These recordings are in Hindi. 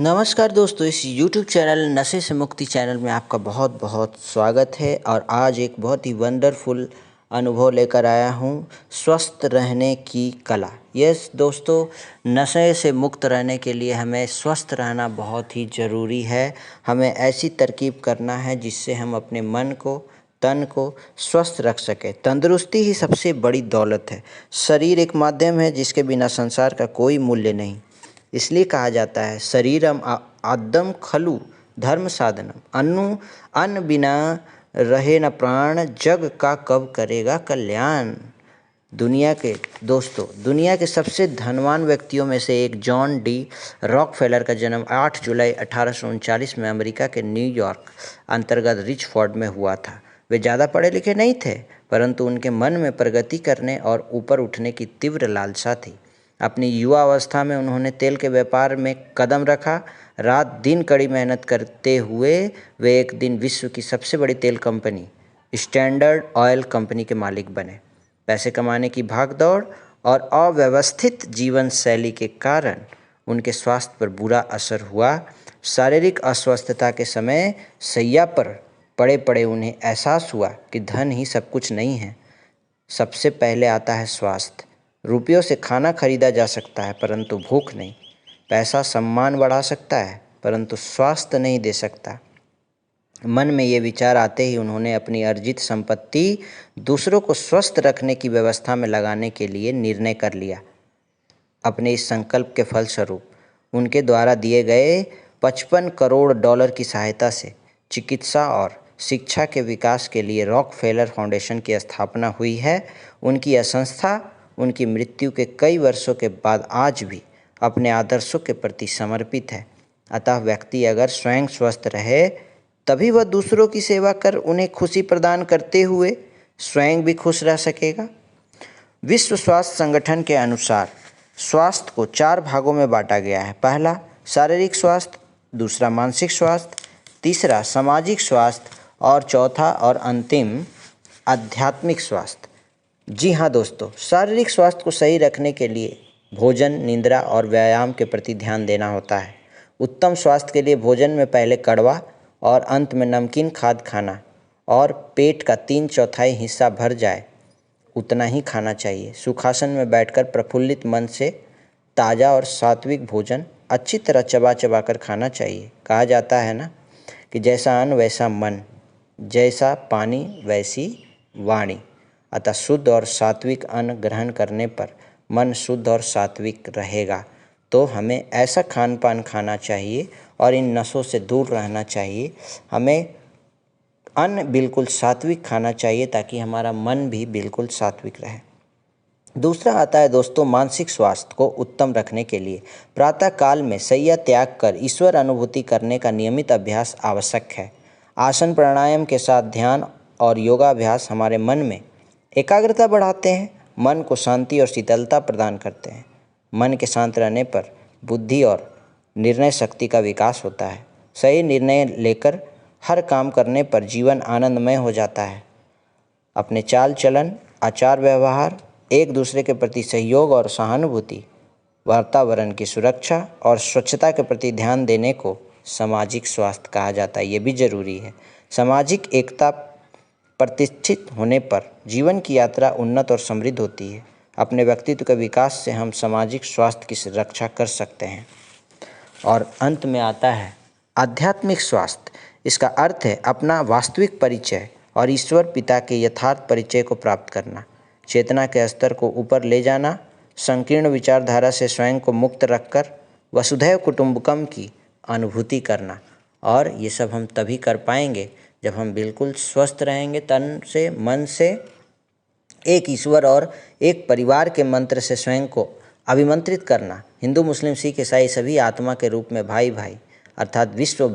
नमस्कार दोस्तों, इस YouTube चैनल नशे से मुक्ति चैनल में आपका बहुत बहुत स्वागत है। और आज एक बहुत ही वंडरफुल अनुभव लेकर आया हूँ, स्वस्थ रहने की कला। यस दोस्तों, नशे से मुक्त रहने के लिए हमें स्वस्थ रहना बहुत ही ज़रूरी है। हमें ऐसी तरकीब करना है जिससे हम अपने मन को, तन को स्वस्थ रख सकें। तंदुरुस्ती ही सबसे बड़ी दौलत है। शरीर एक माध्यम है जिसके बिना संसार का कोई मूल्य नहीं। इसलिए कहा जाता है, शरीरम आद्यम खलु धर्म साधनम। अन्न बिना रहे न प्राण, जग का कब करेगा कल्याण। दुनिया के सबसे धनवान व्यक्तियों में से एक जॉन डी रॉकफेलर का जन्म 8 जुलाई 1839 में अमेरिका के न्यूयॉर्क अंतर्गत रिचफोर्ड में हुआ था। वे ज़्यादा पढ़े लिखे नहीं थे, परंतु उनके मन में प्रगति करने और ऊपर उठने की तीव्र लालसा थी। अपनी युवा अवस्था में उन्होंने तेल के व्यापार में कदम रखा। रात दिन कड़ी मेहनत करते हुए वे एक दिन विश्व की सबसे बड़ी तेल कंपनी स्टैंडर्ड ऑयल कंपनी के मालिक बने। पैसे कमाने की भागदौड़ और अव्यवस्थित जीवन शैली के कारण उनके स्वास्थ्य पर बुरा असर हुआ। शारीरिक अस्वस्थता के समय शैया पर पड़े पड़े उन्हें एहसास हुआ कि धन ही सब कुछ नहीं है। सबसे पहले आता है स्वास्थ्य। रुपयों से खाना खरीदा जा सकता है, परंतु भूख नहीं। पैसा सम्मान बढ़ा सकता है, परंतु स्वास्थ्य नहीं दे सकता। मन में ये विचार आते ही उन्होंने अपनी अर्जित संपत्ति दूसरों को स्वस्थ रखने की व्यवस्था में लगाने के लिए निर्णय कर लिया। अपने इस संकल्प के फलस्वरूप उनके द्वारा दिए गए 55 करोड़ डॉलर की सहायता से चिकित्सा और शिक्षा के विकास के लिए रॉकफेलर फाउंडेशन की स्थापना हुई है। उनकी यह संस्था उनकी मृत्यु के कई वर्षों के बाद आज भी अपने आदर्शों के प्रति समर्पित है। अतः व्यक्ति अगर स्वयं स्वस्थ रहे, तभी वह दूसरों की सेवा कर उन्हें खुशी प्रदान करते हुए स्वयं भी खुश रह सकेगा। विश्व स्वास्थ्य संगठन के अनुसार स्वास्थ्य को 4 भागों में बांटा गया है। पहला शारीरिक स्वास्थ्य, दूसरा मानसिक स्वास्थ्य, तीसरा सामाजिक स्वास्थ्य और चौथा और अंतिम आध्यात्मिक स्वास्थ्य। जी हाँ दोस्तों, शारीरिक स्वास्थ्य को सही रखने के लिए भोजन, निद्रा और व्यायाम के प्रति ध्यान देना होता है। उत्तम स्वास्थ्य के लिए भोजन में पहले कड़वा और अंत में नमकीन खाद्य खाना और पेट का 3/4 हिस्सा भर जाए उतना ही खाना चाहिए। सुखासन में बैठकर प्रफुल्लित मन से ताज़ा और सात्विक भोजन अच्छी तरह चबा चबा कर खाना चाहिए। कहा जाता है ना कि जैसा अन्न वैसा मन, जैसा पानी वैसी वाणी। अतः शुद्ध और सात्विक अन्न ग्रहण करने पर मन शुद्ध और सात्विक रहेगा। तो हमें ऐसा खान पान खाना चाहिए और इन नशों से दूर रहना चाहिए। हमें अन्न बिल्कुल सात्विक खाना चाहिए ताकि हमारा मन भी बिल्कुल सात्विक रहे। दूसरा आता है दोस्तों मानसिक स्वास्थ्य को उत्तम रखने के लिए प्रातः काल में शैया त्याग कर ईश्वर अनुभूति करने का नियमित अभ्यास आवश्यक है। आसन प्राणायाम के साथ ध्यान और योगाभ्यास हमारे मन में एकाग्रता बढ़ाते हैं, मन को शांति और शीतलता प्रदान करते हैं। मन के शांत रहने पर बुद्धि और निर्णय शक्ति का विकास होता है। सही निर्णय लेकर हर काम करने पर जीवन आनंदमय हो जाता है। अपने चाल चलन, आचार व्यवहार, एक दूसरे के प्रति सहयोग और सहानुभूति, वातावरण की सुरक्षा और स्वच्छता के प्रति ध्यान देने को सामाजिक स्वास्थ्य कहा जाता है। ये भी जरूरी है। सामाजिक एकता प्रतिष्ठित होने पर जीवन की यात्रा उन्नत और समृद्ध होती है। अपने व्यक्तित्व के विकास से हम सामाजिक स्वास्थ्य की रक्षा कर सकते हैं। और अंत में आता है आध्यात्मिक स्वास्थ्य। इसका अर्थ है अपना वास्तविक परिचय और ईश्वर पिता के यथार्थ परिचय को प्राप्त करना, चेतना के स्तर को ऊपर ले जाना, संकीर्ण विचारधारा से स्वयं को मुक्त रखकर वसुधैव कुटुंबकम की अनुभूति करना। और ये सब हम तभी कर पाएंगे जब हम बिल्कुल स्वस्थ रहेंगे, तन से, मन से। एक ईश्वर और एक परिवार के मंत्र से स्वयं को अभिमंत्रित करना। हिंदू, मुस्लिम, सिख, ईसाई सभी आत्मा के रूप में भाई भाई अर्थात विश्व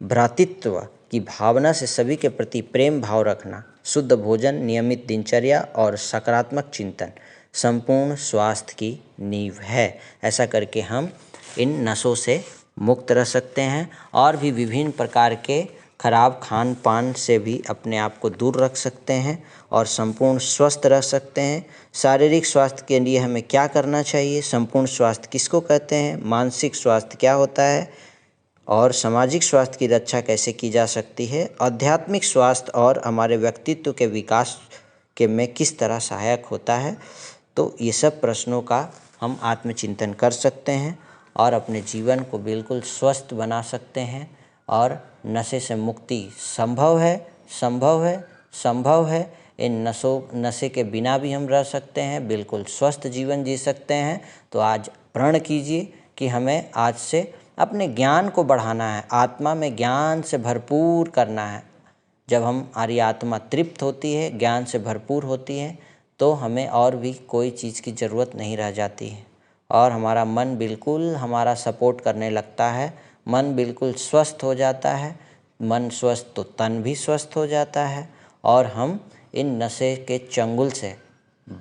भ्रातृत्व की भावना से सभी के प्रति प्रेम भाव रखना। शुद्ध भोजन, नियमित दिनचर्या और सकारात्मक चिंतन संपूर्ण स्वास्थ्य की नींव है। ऐसा करके हम इन नशों से मुक्त रह सकते हैं और भी विभिन्न प्रकार के खराब खान पान से भी अपने आप को दूर रख सकते हैं और संपूर्ण स्वस्थ रह सकते हैं। शारीरिक स्वास्थ्य के लिए हमें क्या करना चाहिए, संपूर्ण स्वास्थ्य किसको कहते हैं, मानसिक स्वास्थ्य क्या होता है, और सामाजिक स्वास्थ्य की रक्षा कैसे की जा सकती है, आध्यात्मिक स्वास्थ्य और हमारे व्यक्तित्व के विकास के में किस तरह सहायक होता है। तो ये सब प्रश्नों का हम आत्मचिंतन कर सकते हैं और अपने जीवन को बिल्कुल स्वस्थ बना सकते हैं और नशे से मुक्ति संभव है, संभव है, संभव है। इन नशे के बिना भी हम रह सकते हैं, बिल्कुल स्वस्थ जीवन जी सकते हैं। तो आज प्रण कीजिए कि हमें आज से अपने ज्ञान को बढ़ाना है, आत्मा में ज्ञान से भरपूर करना है। जब हमारी आत्मा तृप्त होती है, ज्ञान से भरपूर होती है, तो हमें और भी कोई चीज़ की ज़रूरत नहीं रह जाती है और हमारा मन बिल्कुल हमारा सपोर्ट करने लगता है, मन बिल्कुल स्वस्थ हो जाता है। मन स्वस्थ तो तन भी स्वस्थ हो जाता है और हम इन नशे के चंगुल से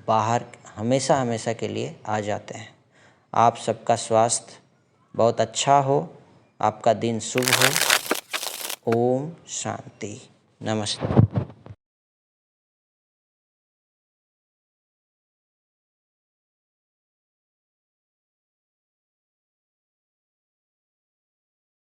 बाहर हमेशा हमेशा के लिए आ जाते हैं। आप सबका स्वास्थ्य बहुत अच्छा हो, आपका दिन शुभ हो। ओम शांति। नमस्ते।